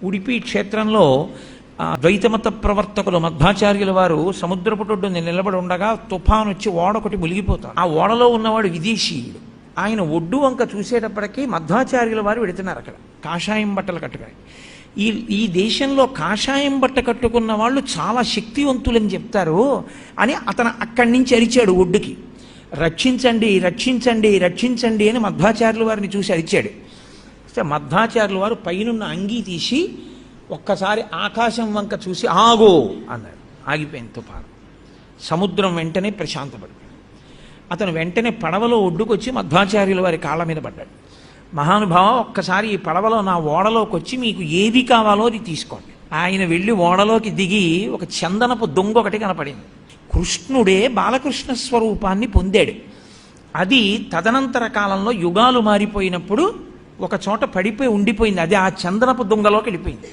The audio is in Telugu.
ఉడిపి క్షేత్రంలో ద్వైతమత ప్రవర్తకులు మధ్వాచార్యుల వారు సముద్రపుటొడ్డుని నిలబడి ఉండగా తుఫాను వచ్చి ఓడొకటి మునిగిపోతారు. ఆ ఓడలో ఉన్నవాడు విదేశీయుడు. ఆయన ఒడ్డు వంక చూసేటప్పటికీ మధ్వాచార్యుల వారు వెడుతున్నారు అక్కడ కాషాయం బట్టలు కట్టుకొని. ఈ దేశంలో కాషాయం బట్ట కట్టుకున్న వాళ్ళు చాలా శక్తివంతులని చెప్తారు అని అతను అక్కడి నుంచి అరిచాడు ఒడ్డుకి. రక్షించండి రక్షించండి రక్షించండి అని మధ్వాచార్యుల వారిని చూసి అరిచాడు. మధ్వాచార్యుల వారు పైనున్న అంగీ తీసి ఒక్కసారి ఆకాశం వంక చూసి ఆగో అన్నారు. ఆగిపోయింది తుఫాను. సముద్రం వెంటనే ప్రశాంతపడిపోయింది. అతను వెంటనే పడవలో ఒడ్డుకొచ్చి మధ్వాచార్యుల వారి కాళ్ళ మీద పడ్డాడు. మహానుభావ, ఒక్కసారి ఈ పడవలో నా ఓడలోకి వచ్చి మీకు ఏది కావాలో అది తీసుకోండి. ఆయన వెళ్ళి ఓడలోకి దిగి ఒక చందనపు దొంగ ఒకటి కనపడింది. కృష్ణుడే బాలకృష్ణ స్వరూపాన్ని పొందాడు. అది తదనంతర కాలంలో యుగాలు మారిపోయినప్పుడు ఒక చోట పడిపోయి ఉండిపోయింది. అది ఆ చందనపు దొంగలోకి వెళ్ళిపోయింది.